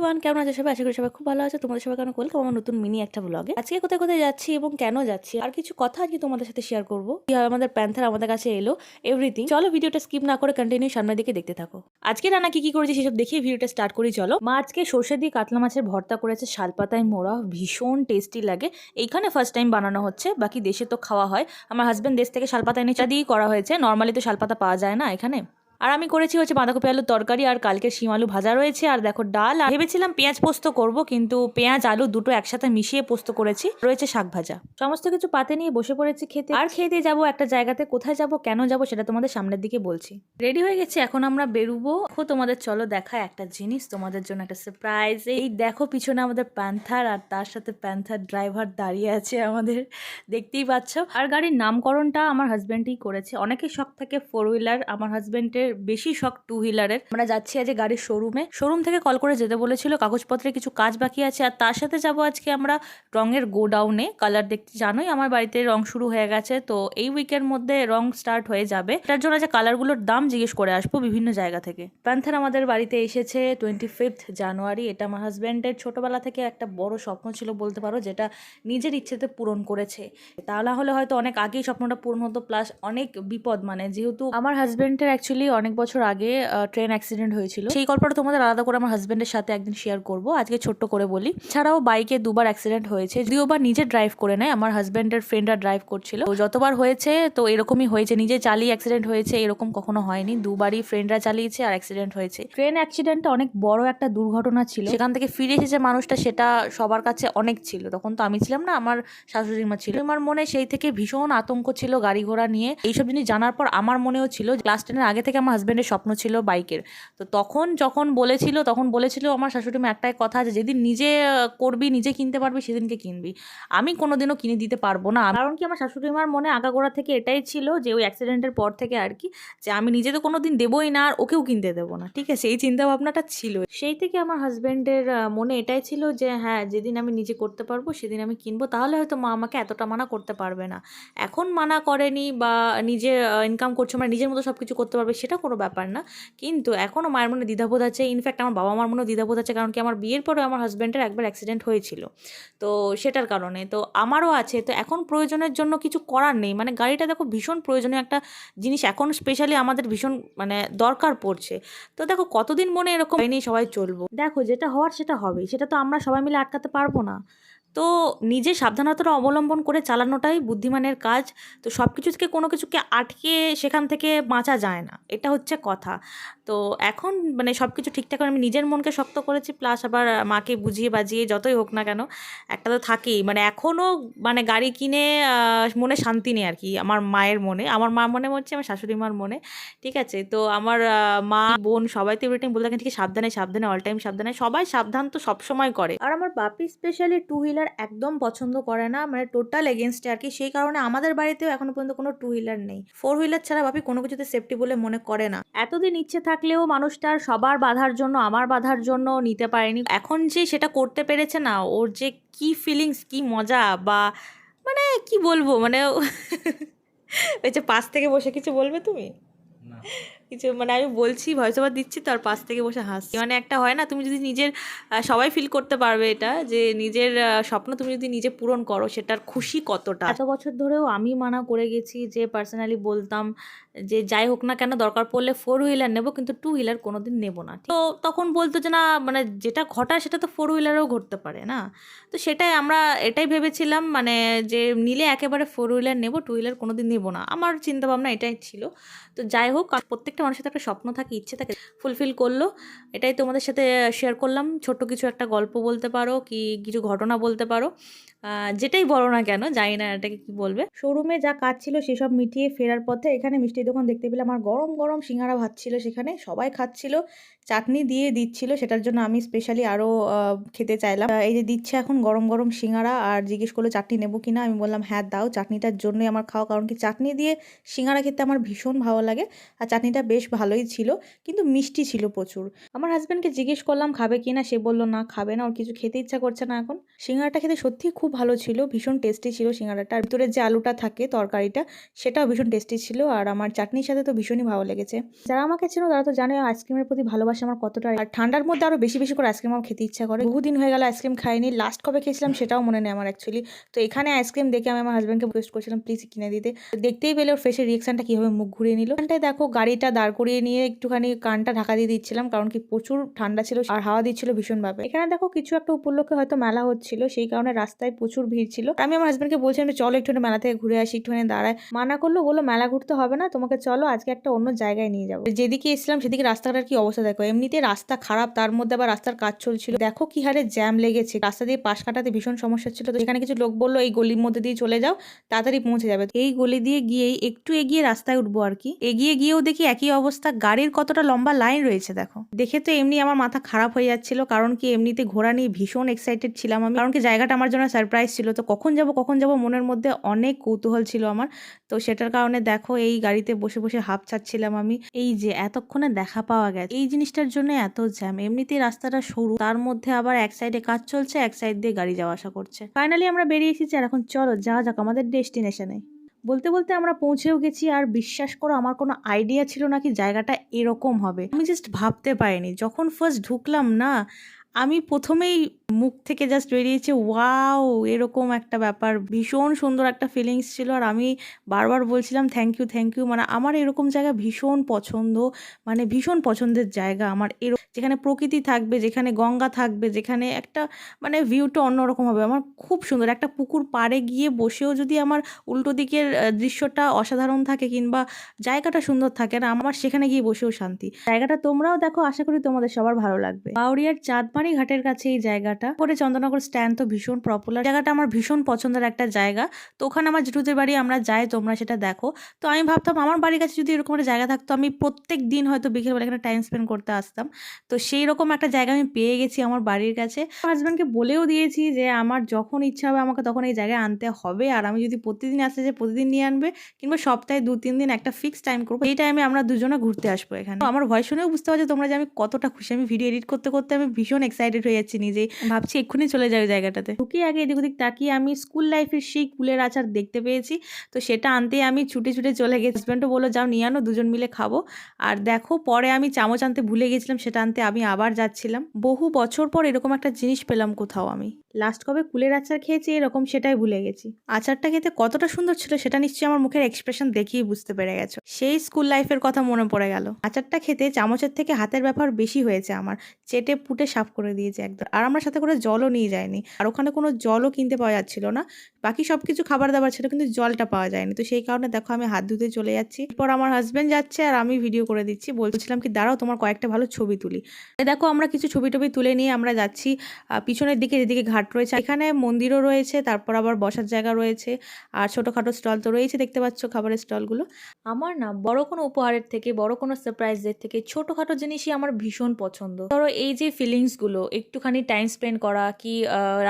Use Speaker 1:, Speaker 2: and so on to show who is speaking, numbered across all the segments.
Speaker 1: Everyone, কেমন আছে সবাই? আশা করি সবাই খুব ভালো আছে। তোমাদের সবাই কেন ওয়েলকাম আমার নতুন মিনি একটা ব্লগে। আজকে কোথায় কোথায় যাচ্ছি এবং কেন যাচ্ছি আর কিছু কথা আজকে তোমাদের সাথে শেয়ার করবো। কিভাবে আমাদের প্যান্থার আমাদের কাছে এলো, এভরিথিং। চলো ভিডিওটা স্কিপ না করে কন্টিনিউ সামনের দিকে দেখতে থাকো। আজকে রান্না কি কি করেছি সেসব দেখিয়ে ভিডিওটা স্টার্ট করি। চলো। মা আজকে সর্ষে দিয়ে কাতলা মাছের ভর্তা করেছে, শালপাতায় মোড়া, ভীষণ টেস্টি লাগে। এইখানে ফার্স্ট টাইম বানানো হচ্ছে, বাকি দেশে তো খাওয়া হয়। আমার হাজবেন্ড দেশ থেকে শালপাতা এনে দিয়েই করা হয়েছে, নর্মালি তো শালপাতা পাওয়া যায় না এখানে। আর আমি করেছি হচ্ছে বাঁধাকপি আলুর তরকারি, আর কালকে শিম আলু ভাজা রয়েছে, আর দেখো ডাল। আর ভেবেছিলাম পেঁয়াজ পোস্ত করব, কিন্তু পেঁয়াজ আলু দুটো একসাথে মিশিয়ে পোস্ত করেছি। রয়েছে শাক ভাজা। সমস্ত কিছু পাতে নিয়ে বসে পড়েছি খেতে। আর খেতে যাব একটা জায়গাতে, কোথায় যাব কেন যাব সেটা তোমাদের সামনের দিকে বলছি। রেডি হয়ে গেছে, এখন আমরা বেরোবো। তোমাদের চলো দেখায় একটা জিনিস, তোমাদের জন্য একটা সারপ্রাইজ। এই দেখো পিছনে আমাদের প্যান্থার, আর তার সাথে প্যান্থার ড্রাইভার দাঁড়িয়ে আছে আমাদের, দেখতেই পাচ্ছ। আর গাড়ির নামকরণটা আমার হাজবেন্ডই করেছে। অনেকের শখ থাকে 4 হুইলার, আমার হাজবেন্ডের বেশি শখ 2 হুইলারের। আমরা যাচ্ছি আজ গাড়ির শোরুম থেকে কল করে যেতে বলেছিল, কাগজপত্রে কিছু কাজ বাকি আছে। আর তার সাথে যাব আজকে আমরা রঙের গোডাউনে কালার দেখতে। জানোই আমার বাড়িতে রং শুরু হয়ে গেছে, তো এই উইকের মধ্যে রং স্টার্ট হয়ে যাবে। তার জন্য যে কালারগুলোর দাম জিজ্ঞেস করে আসবো বিভিন্ন জায়গা থেকে। প্যান্থার আমাদের বাড়িতে এসেছে 25 জানুয়ারি। এটা আমার হাজবেন্ডের ছোটবেলা থেকে একটা বড় স্বপ্ন ছিল বলতে পারো, যেটা নিজের ইচ্ছেতে পূরণ করেছে। তাহলে হলে হয়তো অনেক আগেই স্বপ্নটা পূরণ হতো, প্লাস অনেক বিপদ, মানে যেহেতু আমার হাজবেন্ডের অ্যাকচুয়ালি অনেক বছর আগে ট্রেন অ্যাক্সিডেন্ট হয়েছিল। সেই গল্পটা তোমাদের আলাদা করে আমার হাজবেন্ডের সাথে একদিন শেয়ার করব, আজকে ছোট্ট করে বলি। ছাড়াও বাইকে দুবার অ্যাক্সিডেন্ট হয়েছে, যদিও বা নিজে ড্রাইভ করে নেয়, আমার হাজবেন্ডের ফ্রেন্ডরা ড্রাইভ করছিল। তো যতবার হয়েছে তো এরকমই হয়েছে, নিজে চালিয়ে অ্যাক্সিডেন্ট হয়েছে এরকম কখনো হয়নি। দুবারই ফ্রেন্ডরা চালিয়েছে আর অ্যাক্সিডেন্ট হয়েছে। ট্রেন অ্যাক্সিডেন্টটা অনেক বড় একটা দুর্ঘটনা ছিল, সেখান থেকে ফিরে এসেছে মানুষটা, সেটা সবার কাছে অনেক ছিল। তখন তো আমি ছিলাম না, আমার শাশুড়ি মা ছিল। আমার মনে সেই থেকে ভীষণ আতঙ্ক ছিল গাড়ি ঘোড়া নিয়ে। এইসব জিনিস জানার পর আমার মনেও ছিল, ক্লাস 10-এর আগে থেকে আমার হাজবেন্ডের স্বপ্ন ছিল বাইকের। তো তখন বলেছিল আমার শাশুড়ি মা একটাই কথা, যে যেদিন নিজে করবি, নিজে কিনতে পারবি, সেদিনকে কিনবি। আমি কোনোদিনও কিনে দিতে পারবো না। কারণ কি, আমার শাশুড়ি মার মনে আগাগোড়া থেকে এটাই ছিল, যে ওই অ্যাক্সিডেন্টের পর থেকে আর কি, যে আমি নিজে তো কোনোদিন দেবোই না, আর ওকেও কিনতে দেবো না। ঠিক আছে, এই চিন্তা ভাবনাটা ছিল। সেই থেকে আমার হাজবেন্ডের মনে এটাই ছিল যে হ্যাঁ, যেদিন আমি নিজে করতে পারবো সেদিন আমি কিনবো। তাহলে হয়তো মা আমাকে এতটা মানা করতে পারবে না। এখন মানা করেনি, বা নিজে ইনকাম করছে, মানে নিজের মতো সব কিছু করতে পারবে, সেটা কোনো ব্যাপার না। কিন্তু এখনও মায়ের মনে দ্বিধাবোধ আছে। ইনফ্যাক্ট আমার বাবা মার মনেও দ্বিধাবোধ আছে, কারণ কি আমার বিয়ের পরে আমার হাজব্যান্ডের একবার অ্যাক্সিডেন্ট হয়েছিল, তো সেটার কারণে তো আমারও আছে। তো এখন প্রয়োজনের জন্য কিছু করার নেই, মানে গাড়িটা দেখো ভীষণ প্রয়োজনীয় একটা জিনিস, এখন স্পেশালি আমাদের ভীষণ মানে দরকার পড়ছে। তো দেখো কতদিন মনে এরকম হয়নি, সবাই চলবো। দেখো যেটা হওয়ার সেটা হবেই, সেটা তো আমরা সবাই মিলে আটকাতে পারবো না। তো নিজে সাবধানতাটা অবলম্বন করে চালানোটাই বুদ্ধিমানের কাজ। তো সব কিছু থেকে কোনো কিছুকে আটকে সেখান থেকে বাঁচা যায় না, এটা হচ্ছে কথা। তো এখন মানে সব কিছু ঠিকঠাক করে আমি নিজের মনকে শক্ত করেছি, প্লাস আবার মাকে বুঝিয়ে বাজিয়ে, যতই হোক না কেন একটা তো থাকেই। মানে এখনও মানে গাড়ি কিনে মনে শান্তি নেই আর কি, আমার মায়ের মনে, আমার মা মনে হচ্ছে আমার শাশুড়ি মার মনে। ঠিক আছে, তো আমার মা বোন সবাই তো এভরিটাইম বলে থাকেন ঠিক সাবধানে সাবধানে, অল টাইম সাবধানে। সবাই সাবধান তো সবসময় করে। আর আমার বাপি স্পেশালি 2 হুইলার একদম পছন্দ করে না, মানে টোটাল এগেনস্টে আর কি। সেই কারণে আমাদের বাড়িতেও এখনো পর্যন্ত কোনো 2 হুইলার নেই। 4 হুইলার ছাড়া বাপি কোনো কিছুতে সেফটি বলে মনে করে না। এতদিন ইচ্ছে থাকলেও মানুষটার সবার বাধার জন্য, আমার বাধার জন্য নিতে পারেনি। এখন যে সেটা করতে পেরেছে না, ওর যে কি ফিলিংস, কি মজা, বা মানে কি বলবো, মানে ওই যে পাশ থেকে বসে কিছু বলবে তুমি কিছু, মানে আমি বলছি ভয়েস ওভার দিচ্ছি, তো আর পাশ থেকে বসে হাসছি। মানে একটা হয় না, তুমি যদি নিজের সবাই ফিল করতে পারবে এটা, যে নিজের স্বপ্ন তুমি যদি নিজে পূরণ করো, সেটার খুশি কতটা। এত বছর ধরেও আমি মানা করে গেছি, যে পার্সোনালি বলতাম যে যাই হোক না কেন দরকার পড়লে 4 হুইলার নেবো, কিন্তু 2 হুইলার কোনোদিন নেবো না। তো তখন বলতো যে না, মানে যেটা ঘটায় সেটা তো 4 হুইলারেও ঘটতে পারে না। তো সেটাই আমরা এটাই ভেবেছিলাম, মানে যে নিলে একেবারে 4 হুইলার নেবো, 2 হুইলার কোনোদিন নেবো না। আমার চিন্তাভাবনা এটাই ছিল। তো যাই হোক, প্রত্যেকটা মানুষের তো একটা স্বপ্ন থাকে, ইচ্ছে থাকে, ফুলফিল করলো। এটাই তোমাদের সাথে শেয়ার করলাম। ছোট্ট কিছু একটা গল্প বলতে পারো, কি কিছু ঘটনা বলতে পারো, যেটাই বলো না কেন, জানি না এটাকে কি বলবে। শোরুমে যা কাজ ছিল সেসব মিটিয়ে ফেরার পথে এখানে মিষ্টির দোকান দেখতে পেলাম, আর গরম গরম সিঙ্গারা ভাত ছিল সেখানে, সবাই খাচ্ছিল, চাটনি দিয়ে দিচ্ছিল, সেটার জন্য আমি স্পেশালি আরও খেতে চাইলাম। এই যে দিচ্ছে এখন গরম গরম সিঙ্গারা, আর জিজ্ঞেস করলো চাটনি নেবো কিনা, আমি বললাম হ্যাঁ দাও, চাটনিটার জন্যই আমার খাওয়া। কারণ কি, চাটনি দিয়ে সিঙ্গারা খেতে আমার ভীষণ ভালো লাগে। আর চাটনিটা বেশ ভালোই ছিল, কিন্তু মিষ্টি ছিল প্রচুর। আমার হাজব্যান্ডকে জিজ্ঞেস করলাম খাবে কিনা, সে বললো না খাবে না, ওর কিছু খেতে ইচ্ছা করছে না এখন। সিঙ্গারাটা খেতে সত্যিই খুব ভালো ছিল, ভীষণ টেস্টি ছিল সিঙ্গারাটা। আর ভিতরে যে আলুটা থাকে তরকারিটা, সেটাও ভীষণ টেস্টি ছিল, আর আমার চাটনির সাথে তো ভীষণই ভালো লেগেছে। যারা আমাকে চেনো তারা তো জানে আইসক্রিমের প্রতি ভালোবাসা ভালোবাসে আমার কতটা। আর ঠান্ডার মধ্যে আরও বেশি বেশি করে আইসক্রিম আমার খেতে ইচ্ছা করে। বহুদিন হয়ে গেল আইসক্রিম খাইনি, লাস্ট কবে খেয়েছিলাম সেটাও মনে নেই আমার অ্যাকচুয়ালি। তো এখানে আইসক্রিম দেখে আমি আমার হাজব্যান্ডকে রিকোয়েস্ট করছিলাম প্লিজ কিনে দিতে। দেখতেই পেলে ওর ফেসের রিয়াকশনটা কীভাবে মুখ ঘুরিয়ে নিল। এখানটায় দেখো গাড়িটা দাঁড় করিয়ে নিয়ে একটুখানি কানটা ঢাকা দিয়ে দিচ্ছিলাম, কারণ কি প্রচুর ঠান্ডা ছিল আর হাওয়া দিচ্ছিল ভীষণভাবে। এখানে দেখো কিছু একটা উপলক্ষে হয়তো মেলা হচ্ছিল, সেই কারণে রাস্তায় প্রচুর ভিড় ছিল। আমি আমার হাজব্যান্ডকে বলছিলাম চলো একটুখানি মেলা থেকে ঘুরে আসি, একটুখানি দাঁড়ায়। মানা করলো, বললো মেলা ঘুরতে হবে না তোমাকে, চলো আজকে একটা অন্য জায়গায় নিয়ে যাবো। যেদিকে এসেছিলাম সেদিকে রাস্তাটার কি অবস্থা দেখো, এমনিতে রাস্তা খারাপ, তার মধ্যে আবার রাস্তার কাজ চলছিল। দেখো কি হারে জ্যাম লেগেছে, রাস্তা দিয়ে পাশ কাটাতে ভীষণ সমস্যা ছিল। তো এখানে কিছু লোক বললো এই গলির মধ্যে দিয়ে চলে যাও, তাড়াতাড়ি পৌঁছে যাবে। এই গলি দিয়ে গিয়েই একটু এগিয়ে রাস্তায় উঠবো আর কি। এগিয়ে গিয়েও দেখি একই অবস্থা, গাড়ির কতটা লম্বা লাইন রয়েছে দেখো। দেখে তো এমনি আমার মাথা খারাপ হয়ে যাচ্ছিল, কারণ কি এমনিতে ঘোরা নিয়ে ভীষণ এক্সাইটেড ছিলাম আমি, কারণ কি জায়গাটা আমার জন্য সারপ্রাইজ ছিল। তো কখন যাব মনের মধ্যে অনেক কৌতূহল ছিল আমার। তো সেটার কারণে দেখো এই গাড়িতে বসে বসে হাঁপ ছাড়ছিলাম আমি। এই যে এতক্ষণে দেখা পাওয়া গেছে, এই জিনিসটার জন্য এত জ্যাম। এমনিতেই রাস্তাটা সরু, তার মধ্যে আবার এক সাইডে কাজ চলছে, এক সাইড দিয়ে গাড়ি যাওয়া আসা করছে। ফাইনালি আমরা বেরিয়ে এসেছি, আর এখন চলো যাওয়া যাক আমাদের ডেস্টিনেশনে। বলতে বলতে আমরা পৌঁছেও গেছি, আর বিশ্বাস করো আমার কোনো আইডিয়া ছিল না কি জায়গাটা এরকম হবে। আমি জাস্ট ভাবতে পারিনি, যখন ফার্স্ট ঢুকলাম না, আমি প্রথমেই মুখ থেকে জাস্ট বেরিয়েছে ওয়াও, এরকম একটা ব্যাপার। ভীষণ সুন্দর একটা ফিলিংস ছিল, আর আমি বারবার বলছিলাম থ্যাংক ইউ। মানে আমার এরকম জায়গা ভীষণ পছন্দ, মানে ভীষণ পছন্দের জায়গা আমার। যেখানে প্রকৃতি থাকবে, যেখানে গঙ্গা থাকবে, যেখানে একটা মানে ভিউটা অন্যরকম হবে। আমার খুব সুন্দর একটা পুকুর পাড়ে গিয়ে বসেও যদি আমার উল্টো দিকের দৃশ্যটা অসাধারণ থাকে কিংবা জায়গাটা সুন্দর থাকে না, আমার সেখানে গিয়ে বসেও শান্তি। জায়গাটা তোমরাও দেখো, আশা করি তোমাদের সবার ভালো লাগবে। বাউরিয়ার চাঁদমারি ঘাটের কাছে এই জায়গাটা পরে চন্দননগর স্ট্যান্ড তো ভীষণ পপুলার জায়গাটা, আমার ভীষণ পছন্দের একটা জায়গা। তো ওখানে আমার জেঠুদের বাড়ি, আমরা যাই, তোমরা সেটা দেখো। তো আমি ভাবতাম আমার বাড়ির কাছে যদি এরকম একটা জায়গা থাকতো, আমি প্রত্যেক দিন হয়তো বিকেলবেলা এখানে টাইম স্পেন্ড করতে আসতাম। তো সেই রকম একটা জায়গা আমি পেয়ে গেছি আমার বাড়ির কাছে। আমার হাজব্যান্ডকে বলেও দিয়েছি যে আমার যখন ইচ্ছা হবে আমাকে তখন এই জায়গায় আনতে হবে, আর আমি যদি প্রতিদিন আসতে চাই প্রতিদিন নিয়ে আনবে, কিংবা সপ্তাহে 2-3 দিন একটা ফিক্সড টাইম করবো, এই টাইমে আমরা দুজনে ঘুরতে আসবো এখানে। আমার ভয় শুনেও বুঝতে পারছো তোমরা যে আমি কতটা খুশি। আমি ভিডিও এডিট করতে করতে আমি ভীষণ এক্সাইটেড হয়ে যাচ্ছি নিজেই, ভাবছি এক্ষুনি চলে যাবে জায়গাটাতে। ঢুকে আগে এদিক ওদিক তাকিয়ে আমি স্কুল লাইফের সেই কুলের আচার দেখতে পেয়েছি। তো সেটা আনতেই আমি ছুটে চলে গেছি। হাজব্যান্ডও বললো যাও নিয়ে আনো, দুজন মিলে খাবো। আর দেখো পরে আমি চামচ আনতে ভুলে গেছিলাম, সেটা আনতে আমি আবার যাচ্ছিলাম। বহু বছর পর এরকম একটা জিনিস পেলাম কোথাও। আমি লাস্ট কবে কুলের আচার খেয়েছি এরকম, সেটাই ভুলে গেছি। আচারটা খেতে কতটা সুন্দর ছিল সেটা নিশ্চয়ই আমার মুখের এক্সপ্রেশন দেখেই বুঝতে পেরে গেছো। সেই স্কুল লাইফের কথা মনে পড়ে গেল। আচারটা খেতে চামচের থেকে হাতের ব্যাপার বেশি হয়েছে আমার, চেটে পুটে সাফ করে দিয়েছে একদম। আর আমরা সাথে করে জলও নিয়ে যায়নি, আর ওখানে কোনো জলও কিনতে পাওয়া যাচ্ছিল না। বাকি সব কিছু খাবার দাবার ছিল, কিন্তু জলটা পাওয়া যায়নি। তো সেই কারণে দেখো আমি হাত ধুতে চলে যাচ্ছি, এরপর আমার হাজব্যান্ড যাচ্ছে আর আমি ভিডিও করে দিচ্ছি। বলছিলাম কি দাঁড়াও তোমার কয়েকটা ভালো ছবি তুলি। দেখো আমরা কিছু ছবি টবি তুলে নিয়ে আমরা যাচ্ছি পিছনের দিকে, যেদিকে ঘাট রয়েছে এখানে মন্দিরও রয়েছে, তারপর আবার বসার জায়গা রয়েছে, আর ছোটোখাটো স্টল তো রয়েছে, দেখতে পাচ্ছ খাবারের স্টলগুলো। আমার না বড় কোনো উপহারের থেকে, বড় কোনো সারপ্রাইজের থেকে ছোটোখাটো জিনিসই আমার ভীষণ পছন্দ। ধরো এই যে ফিলিংসগুলো, একটুখানি টাইম স্পেন্ড করা, কি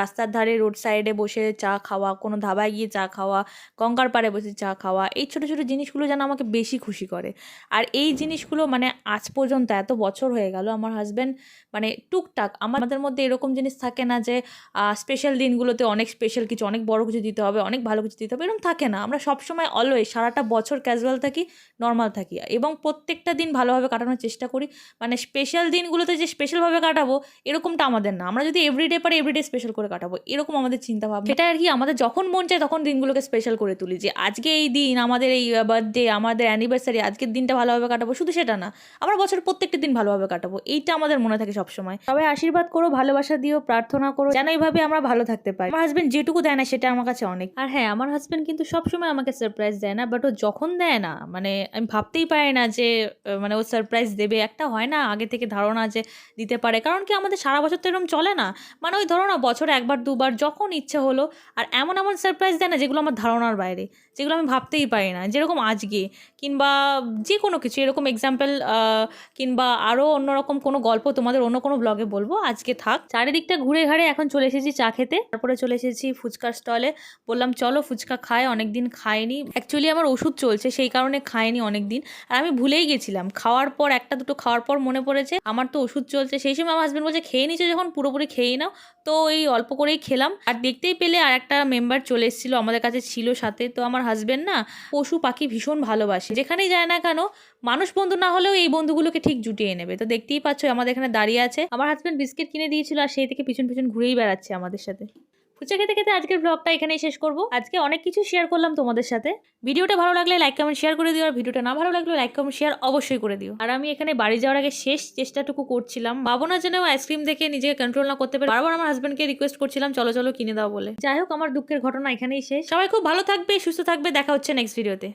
Speaker 1: রাস্তার ধারে রোড সাইডে বসে চা খাওয়া, কোনো ধাবায় গিয়ে চা খাওয়া, গঙ্গার পাড়ে বসে চা খাওয়া, এই ছোটো ছোটো জিনিসগুলো যেন আমাকে বেশি খুশি করে। আর এই জিনিসগুলো মানে আজ পর্যন্ত এত বছর হয়ে গেল আমার হাজব্যান্ড মানে টুকটাক, আমাদের মধ্যে এরকম জিনিস থাকে না যে স্পেশাল দিনগুলোতে অনেক স্পেশাল কিছু, অনেক বড় কিছু দিতে হবে, অনেক ভালো কিছু দিতে হবে, এরকম থাকে না। আমরা সবসময় অলওয়েজ সারাটা বছর ক্যাজুয়াল থাকি, নর্মাল থাকি, এবং প্রত্যেকটা দিন ভালোভাবে কাটানোর চেষ্টা করি। মানে স্পেশাল দিনগুলোতে যে স্পেশালভাবে কাটাবো এরকমটা আমাদের না, আমরা যদি এভরিডে পারি এভরিডে স্পেশাল করে কাটাবো, এরকম আমাদের চিন্তাভাবনা। এটা আর কি আমাদের যখন মন চায় তখন দিনগুলোকে স্পেশাল করে তুলি, যে আজকে এই দিন, আমাদের এই বার্থডে, আমাদের অ্যানিভার্সারি, আজকের দিনটা ভালোভাবে কাটাবো। শুধু সেটা না, আমরা বছরের প্রত্যেকটা দিন ভালোভাবে কাটাবো, এইটা আমাদের মনে থাকে সবসময়। সবাই আশীর্বাদ করো, ভালোবাসা দিও, প্রার্থনা করো যেন এইভাবে আমরা ভালো থাকতে পারি। আমার হাজব্যান্ড যেটুকু দেয় না সেটা আমার কাছে অনেক। আর হ্যাঁ, আমার হাজব্যান্ড কিন্তু সবসময় আমাকে সারপ্রাইজ দেয় না, বাট ও যখন দেয় না মানে আমি ভাবতেই পারি না যে মানে ও সারপ্রাইজ দেবে। একটা হয় না আগে থেকে ধারণা যে দিতে পারে, কারণ কি আমাদের সারা বছর তো এরকম চলে না। মানে ওই ধরো না বছরে একবার দুবার যখন ইচ্ছে হলো, আর এমন এমন সারপ্রাইজ দেয় না যেগুলো আমার ধারণার বাইরে, যেগুলো আমি ভাবতেই পারি না, যেরকম আজকে, কিংবা যে কোনো কিছু এরকম এক্সাম্পল, কিংবা আরও অন্যরকম কোনো গল্প তোমাদের অন্য কোনো ব্লগে বলবো, আজকে থাক। চারিদিকটা ঘুরে ঘাড়ে এখন চলে এসেছি চা খেতে, তারপরে চলে এসেছি ফুচকার স্টলে। বললাম চলো ফুচকা খাই, অনেকদিন খাইনি। অ্যাকচুয়ালি আমার ওষুধ চলছে সেই কারণে খাইনি অনেকদিন, আর আমি ভুলেই গেছিলাম। খাওয়ার পর একটা দুটো খাওয়ার পর মনে পড়েছে আমার তো ওষুধ চলছে। সেই সময় আমার হাজব্যান্ড বলছে খেয়ে নিচ্ছে যখন পুরোপুরি খেয়েই নাও। তো এই অল্প করেই খেলাম। আর দেখতেই পেলে আর একটা মেম্বার চলে এসেছিলো, আমাদের কাছে ছিল সাথে। তো আমার হাজবেন্ড না পশু পাখি ভীষণ ভালোবাসে, যেখানেই যায় না কেন মানুষ বন্ধু না হলেও এই বন্ধুগুলোকে ঠিক জুটিয়ে নেবে। তো দেখতেই পাচ্ছ আমাদের এখানে দাঁড়িয়ে আছে। আমার হাজবেন্ড বিস্কিট কিনে দিয়েছিল আর সেই থেকে পিছন পিছন ঘুরেই বেড়াচ্ছে আমাদের সাথে। ফুচকা খেতে খেতে আজকের ব্লগটা এখানেই শেষ করব। আজকে অনেক কিছু শেয়ার করলাম তোমাদের সাথে। ভিডিওটা ভালো লাগলে লাইক কমেন্ট শেয়ার করে দিও, আর ভিডিওটা না ভালো লাগলে লাইক কমেন্ট শেয়ার অবশ্যই করে দিও। আর আমি এখানে বাড়ি যাওয়ার আগে শেষ চেষ্টাটুকু করছিলাম, ভাবো না যেন আইসক্রিম দেখে নিজেকে কন্ট্রোল না করতে পারি। বারবার আমার হাজবেন্ডকে রিকোয়েস্ট করছিলাম চলো চলো কিনে দাও বলে। যাই হোক, আমার দুঃখের ঘটনা এখানেই শেষ। সবাই খুব ভালো থাকবে, সুস্থ থাকবে, দেখা হচ্ছে নেক্সট ভিডিওতে।